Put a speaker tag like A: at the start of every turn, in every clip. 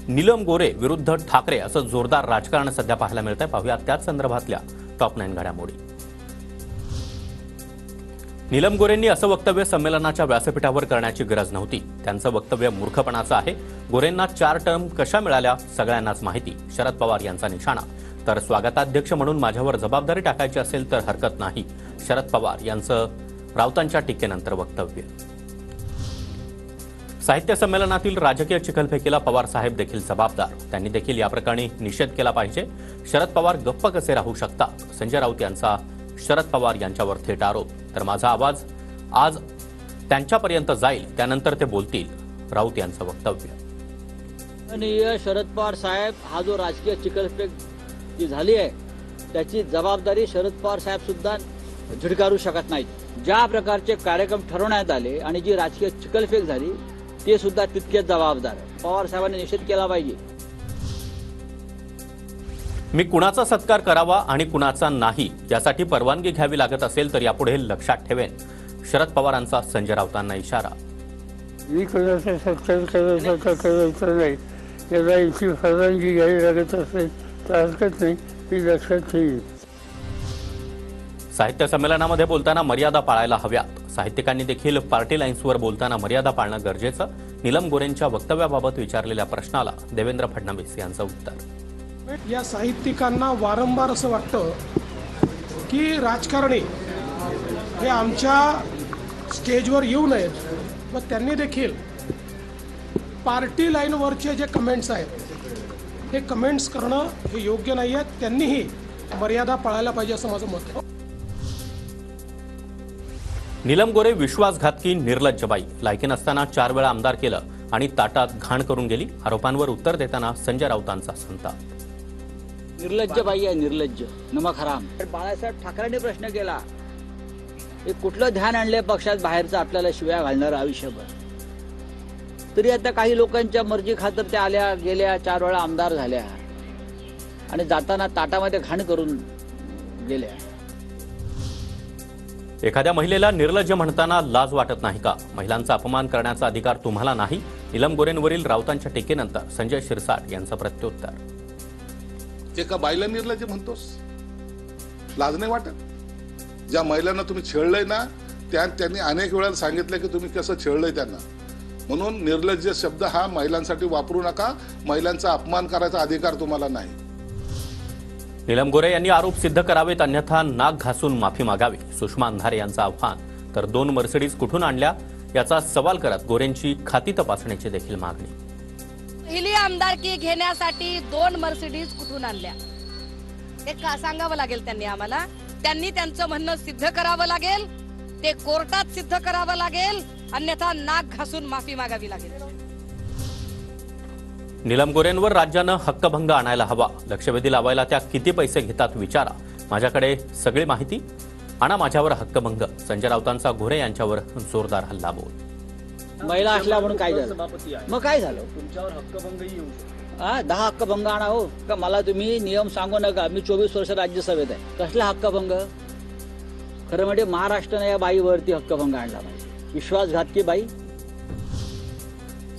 A: नीलम गोरे विरुद्ध ठाकरे असं जोरदार राजकारण सध्या पाहायला मिळतंय। पाहूया त्याच संदर्भातल्या टॉप 9 घडामोडी। नीलम गोरेंनी असं वक्तव्य संमेलनाच्या व्यासपीठावर करण्याची गरज नव्हती। त्यांचं वक्तव्य मूर्खपणाचं आहे। गोरेंना 4 टर्म कशा मिळाल्या सगळ्यांनाच माहिती। शरद पवार यांचा निशाणा। तर स्वागताध्यक्ष म्हणून माझ्यावर जबाबदारी टाकायची असेल तर हरकत नाही। शरद पवार यांचं राऊतांच्या टीकेनंतर वक्तव्य। साहित्य संमेलनातील राजकीय चिखलफेकीला पवार साहेब देखील जबाबदार। त्यांनी देखील या प्रकरणी निषेध केला पाहिजे। शरद पवार गप्प कसे राहू शकतात? संजय राऊत यांचा शरद पवार यांच्यावर थेट आरोप। तर माझा आवाज आज त्यांच्यापर्यंत जाईल, त्यानंतर ते बोलतील। राऊत यांचं वक्तव्य।
B: माननीय शरद पवार साहेब, हा जो राजकीय चिखलफेक जी झाली आहे त्याची जबाबदारी शरद पवार साहेब सुद्धा झिडकारू शकत नाहीत। ज्या प्रकारचे कार्यक्रम ठरवण्यात आले आणि जी राजकीय चिखलफेक झाली ते सुद्धा तितकेच जबाबदार आहे। पवार साहेबांनी निषेध केला पाहिजे।
A: मी कुणाचा सत्कार करावा आणि कुणाचा नाही यासाठी परवानगी घ्यावी लागत असेल तर यापुढे लक्षात ठेवेन। शरद पवारांचा संजय राऊतांना इशारा।
C: मी कुणाचा सत्कार करायचा नाही, याला इतकी परवानगी घ्यावी लागत असेल तर हरकत नाही, मी लक्षात ठेवीन।
A: साहित्य संमेलनामध्ये बोलताना मर्यादा पाळायला हव्यात। साहित्यिकांनी देखील पार्टी लाईन्सवर बोलताना मर्यादा पाळणं गरजेचं। नीलम गोरेंच्या वक्तव्याबाबत विचारलेल्या प्रश्नाला देवेंद्र फडणवीस यांचं उत्तर।
D: या साहित्यिकांना वारंवार असं वाटतं की राजकारणी हे आमच्या स्टेजवर येऊ नयेत, मग त्यांनी देखील पार्टी लाईनवरचे जे कमेंट्स आहेत हे कमेंट्स करणं हे योग्य नाही आहे। त्यांनीही मर्यादा पाळायला पाहिजे असं माझं मत आहे।
A: नीलम गोरे विश्वासघातकी निर्लज्जबाई। लायकी नसताना 4 वेळा आमदार केलं आणि ताटात घाण करून गेली। आरोपांवर उत्तर देताना संजय राऊतांचा संताप।
B: निर्लज्जबाई आहे, निर्लज्ज, नमक हराम। बाळासाहेब ठाकरेंनी प्रश्न केला, हे कुठलं ध्यान आणलंय पक्षात बाहेरचं आपल्याला शिव्या घालणार आयुष्यभर? तरी आता काही लोकांच्या मर्जी खातर त्या आल्या गेल्या, 4 वेळा आमदार झाल्या आणि जाताना ताटामध्ये घाण करून गेल्या।
A: एखाद्या महिलेला निर्लज्ज म्हणताना लाज वाटत नाही का? महिलांचा अपमान करण्याचा अधिकार तुम्हाला नाही। नीलम गोरेंवरील राऊतांच्या टीकेनंतर संजय शिरसाट यांचं प्रत्युत्तर।
E: एका बाईला निर्लज्ज म्हणतोस? लाज नाही वाटत? ज्या महिलांना तुम्ही छेडलंय ना त्यांनी अनेक वेळा सांगितलं की तुम्ही कसं छेडलंय त्यांना। म्हणून निर्लज्ज शब्द हा महिलांसाठी वापरू नका। महिलांचा अपमान करायचा अधिकार तुम्हाला नाही।
A: नीलम गोरे यांनी आरोप सिद्ध करावेत, अन्यथा नाक घासून माफी मागावी। सुषमा अंधारे यांचं आव्हान। तर 2 मर्सिडीज कुठून आणल्या याचा सवाल करत गोरेंची खाती तपासण्याची देखील मागणी।
F: पहिली आमदारकी घेण्यासाठी 2 मर्सिडीज कुठून आणल्या ते सांगावं लागेल त्यांनी आम्हाला। त्यांनी त्यांचं म्हणणं सिद्ध करावं लागेल, ते कोर्टात सिद्ध करावं लागेल, अन्यथा नाक घासून माफी मागावी लागेल।
A: नीलम गोरेंवर राज्यानं हक्कभंग आणायला हवा। लक्षवेधी लावायला त्या किती पैसे घेतात विचारा। माझ्याकडे सगळी माहिती, आणा माझ्यावर हक्कभंग। संजय राऊतांचा गोरे यांच्यावर जोरदार हल्ला बोल।
B: महिला असल्या म्हणून काय झालं? मग काय झालं? तुमच्यावर हक्कभंगही येऊ शकतो। 10 हक्कभंग आणा हो का? मला तुम्ही नियम सांगू नका। मी 24 वर्ष राज्यसभेत आहे। कसला हक्कभंग? खरं म्हणजे महाराष्ट्राने या बाईवरती हक्कभंग आणला पाहिजे। विश्वासघातकी बाई।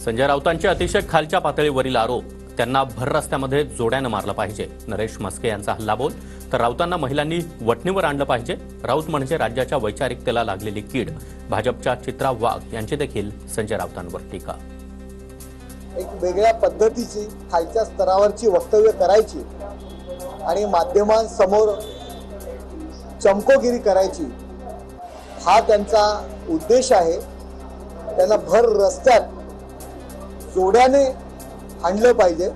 A: संजय राऊतांचे अतिशय खालच्या पातळीवरील आरोप। त्यांना भर रस्त्यामध्ये जोड्यानं मारलं पाहिजे। नरेश मस्के यांचा हल्ला बोल। तर राऊतांना महिलांनी वठणीवर आणलं पाहिजे। राऊत म्हणजे राज्याच्या वैचारिकतेला लागलेली कीड। भाजपच्या चित्रा वाघ यांची देखील संजय राऊतांवर टीका।
G: एक वेगळ्या पद्धतीची खालच्या स्तरावरची वक्तव्य करायची आणि माध्यमांसमोर चमकोगिरी करायची, हा त्यांचा उद्देश आहे। त्यांना भर रस्त्यात जोड्याने आणलं पाहिजे।